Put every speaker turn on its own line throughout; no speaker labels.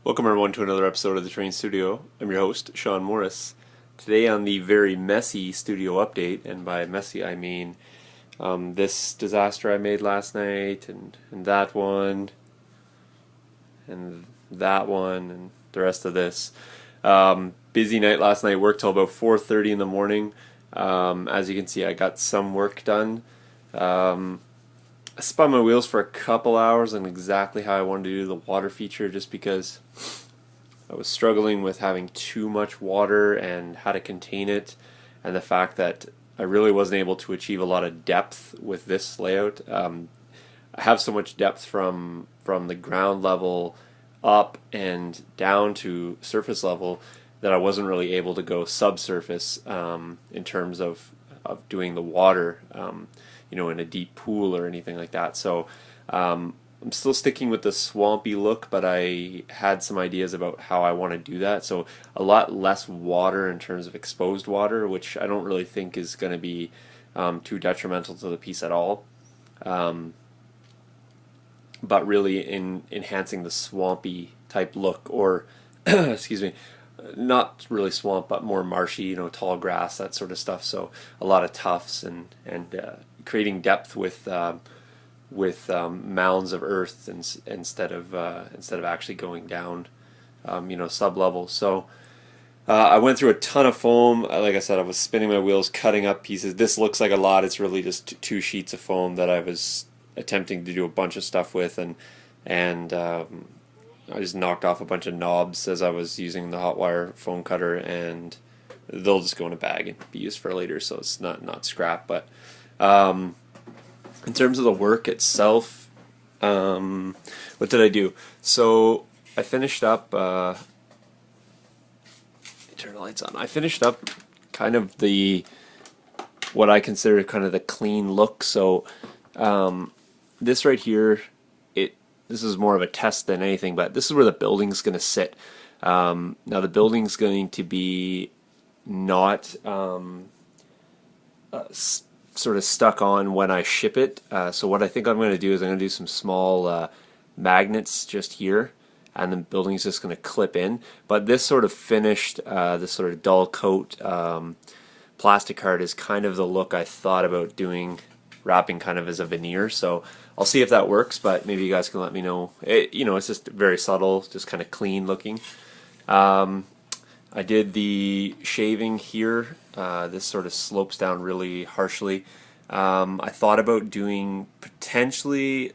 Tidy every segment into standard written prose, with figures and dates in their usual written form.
Welcome everyone to another episode of the Train Studio. I'm your host, Sean Morris. Today on the very messy studio update, and by messy I mean this disaster I made last night, and that one, and that one, and the rest of this. Busy night last night, worked till about 4:30 in the morning. As you can see, I got some work done. I spun my wheels for a couple hours on exactly how I wanted to do the water feature, just because I was struggling with having too much water and how to contain it, and the fact that I really wasn't able to achieve a lot of depth with this layout. I have so much depth from the ground level up and down to surface level that I wasn't really able to go subsurface in terms of doing the water, in a deep pool or anything like that. So I'm still sticking with the swampy look, but I had some ideas about how I want to do that. So a lot less water in terms of exposed water, which I don't really think is going to be too detrimental to the piece at all. But really in enhancing the swampy type look, or excuse me, not really swamp, but more marshy, tall grass, that sort of stuff. So a lot of tufts and creating depth with mounds of earth instead of actually going down, sub level. So I went through a ton of foam. Like I said, I was spinning my wheels, cutting up pieces. This looks like a lot. It's really just two sheets of foam that I was attempting to do a bunch of stuff with, and I just knocked off a bunch of knobs as I was using the hot wire foam cutter, and they'll just go in a bag and be used for later, so it's not scrap. But in terms of the work itself, what did I do? So I finished up. Turn the lights on. I finished up kind of what I consider kind of the clean look. So this right here, this is more of a test than anything, but this is where the building's going to sit. Now the building's going to be not sort of stuck on when I ship it. So what I think I'm going to do is I'm going to do some small magnets just here, and the building's just going to clip in. But this sort of finished, this sort of dull coat plastic card is kind of the look I thought about doing, wrapping kind of as a veneer. So I'll see if that works, but maybe you guys can let me know. It's just very subtle, just kind of clean looking. I did the shaving here. This sort of slopes down really harshly. I thought about doing potentially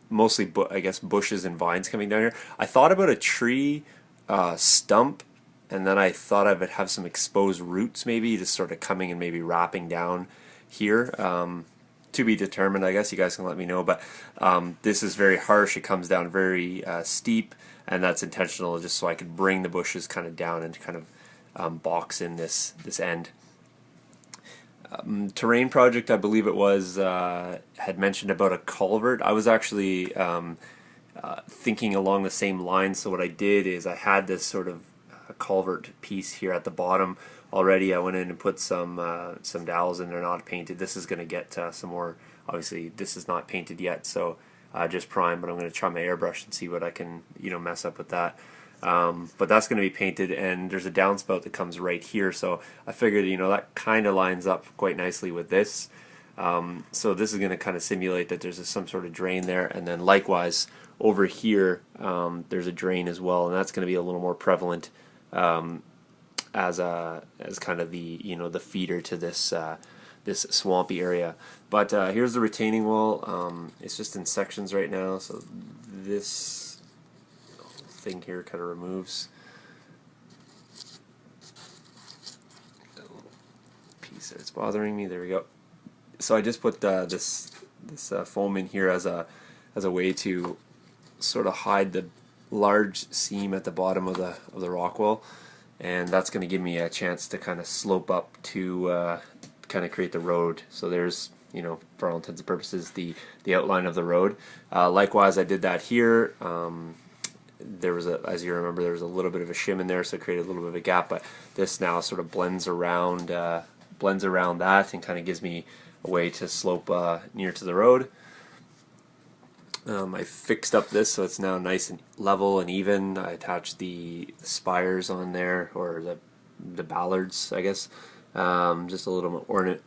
mostly, I guess, bushes and vines coming down here. I thought about a tree stump, and then I thought I would have some exposed roots maybe just sort of coming and maybe wrapping down here. To be determined, I guess. You guys can let me know, but this is very harsh. It comes down very steep, and that's intentional, just so I could bring the bushes kind of down and kind of box in this end. Terrain project, I believe it was, had mentioned about a culvert. I was actually thinking along the same lines. So what I did is I had this sort of culvert piece here at the bottom already. I went in and put some dowels in. They're not painted. This is going to get some more. Obviously, this is not painted yet, so just prime. But I'm going to try my airbrush and see what I can mess up with that. But that's going to be painted, and there's a downspout that comes right here. So I figured that kind of lines up quite nicely with this. So this is going to kind of simulate that there's some sort of drain there, and then likewise over here there's a drain as well, and that's going to be a little more prevalent as kind of the feeder to this this swampy area. But here's the retaining wall. It's just in sections right now, so this thing here kind of removes a little piece that's bothering me. There we go. So I just put this foam in here as a way to sort of hide the large seam at the bottom of the rock wall, and that's going to give me a chance to kind of slope up to kind of create the road. So there's, for all intents and purposes, the outline of the road. Likewise, I did that here. There was as you remember, there was a little bit of a shim in there, so it created a little bit of a gap. But this now sort of blends around that and kind of gives me a way to slope near to the road. I fixed up this so it's now nice and level and even. I attached the spires on there, or the ballards, I guess. Just a little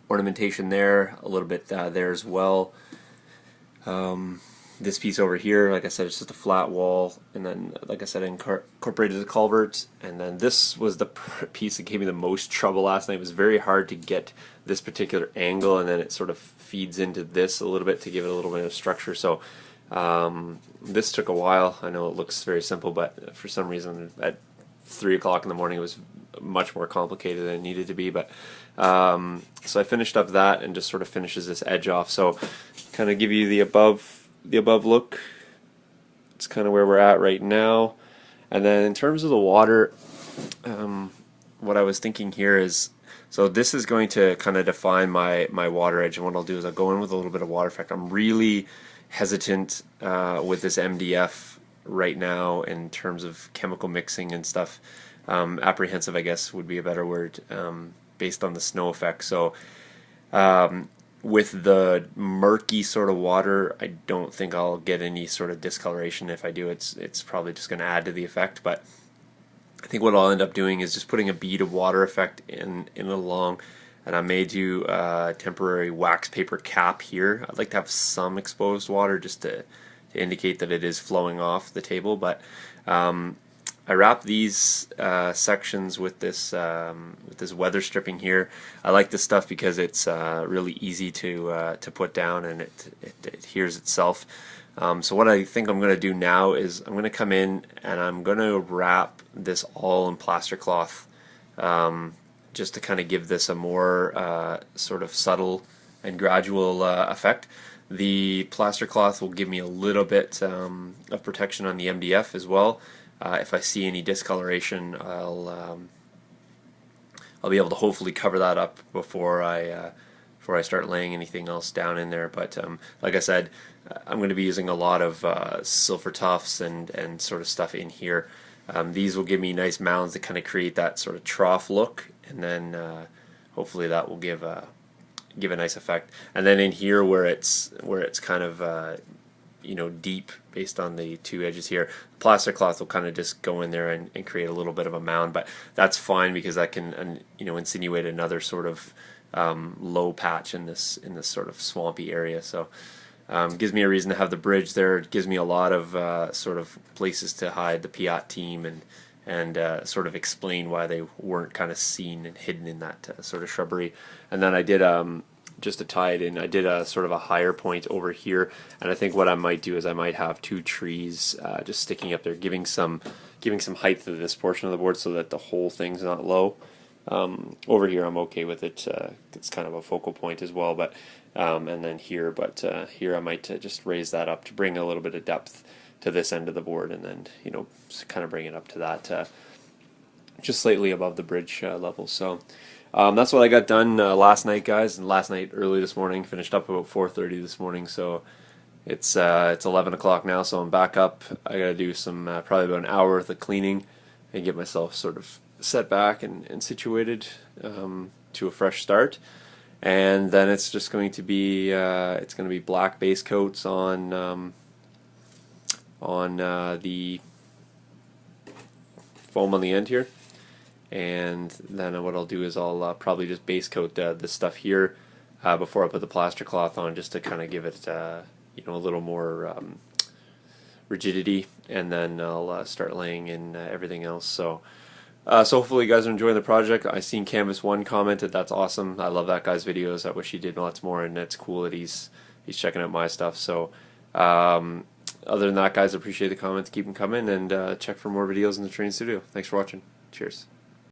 ornamentation there, a little bit there as well. This piece over here, like I said, it's just a flat wall, and then, like I said, I incorporated the culvert. And then this was the piece that gave me the most trouble last night. It was very hard to get this particular angle, and then it sort of feeds into this a little bit to give it a little bit of structure. So this took a while. I know it looks very simple, but for some reason at 3 o'clock in the morning it was much more complicated than it needed to be. But so I finished up that and just sort of finishes this edge off. So kind of give you the above look. It's kind of where we're at right now. And then in terms of the water, what I was thinking here is, so this is going to kind of define my water edge, and what I'll do is I'll go in with a little bit of water effect. I'm really hesitant with this MDF right now in terms of chemical mixing and stuff. Apprehensive, I guess, would be a better word, based on the snow effect. So with the murky sort of water, I don't think I'll get any sort of discoloration. If I do, it's probably just going to add to the effect. But I think what I'll end up doing is just putting a bead of water effect in along, and I may do a temporary wax paper cap here. I'd like to have some exposed water just to indicate that it is flowing off the table. But I wrap these sections with this weather stripping here. I like this stuff because it's really easy to put down, and it adheres itself. So what I think I'm going to do now is I'm going to come in and I'm going to wrap this all in plaster cloth, just to kind of give this a more sort of subtle and gradual effect. The plaster cloth will give me a little bit of protection on the MDF as well. If I see any discoloration, I'll be able to hopefully cover that up before I start laying anything else down in there. But like I said, I'm going to be using a lot of silver tufts and sort of stuff in here. These will give me nice mounds that kind of create that sort of trough look, and then hopefully that will give a nice effect. And then in here where it's kind of deep based on the two edges here, the plaster cloth will kind of just go in there and create a little bit of a mound. But that's fine because that can insinuate another sort of low patch in this sort of swampy area. So gives me a reason to have the bridge there. It gives me a lot of sort of places to hide the Piat team and sort of explain why they weren't kind of seen and hidden in that sort of shrubbery. And then I did just to tie it in, I did a sort of a higher point over here, and I think what I might do is I might have two trees just sticking up there, giving some height to this portion of the board so that the whole thing's not low. Over here I'm okay with it. It's kind of a focal point as well, but and then here, but here I might just raise that up to bring a little bit of depth to this end of the board, and then kind of bring it up to that just slightly above the bridge level. So that's what I got done last night, guys, and last night early this morning. Finished up about 4:30 this morning, so it's 11 o'clock now, so I'm back up. I gotta do some probably about an hour worth of cleaning and get myself sort of set back and situated to a fresh start. And then it's just going to be black base coats on the foam on the end here. And then what I'll do is I'll probably just base coat this stuff here before I put the plaster cloth on, just to kind of give it a little more rigidity, and then I'll start laying in everything else. So hopefully you guys are enjoying the project. I seen Canvas One commented, that's awesome. I love that guy's videos. I wish he did lots more, and it's cool that he's checking out my stuff. So other than that, guys, I appreciate the comments. Keep them coming, and check for more videos in the training studio. Thanks for watching. Cheers.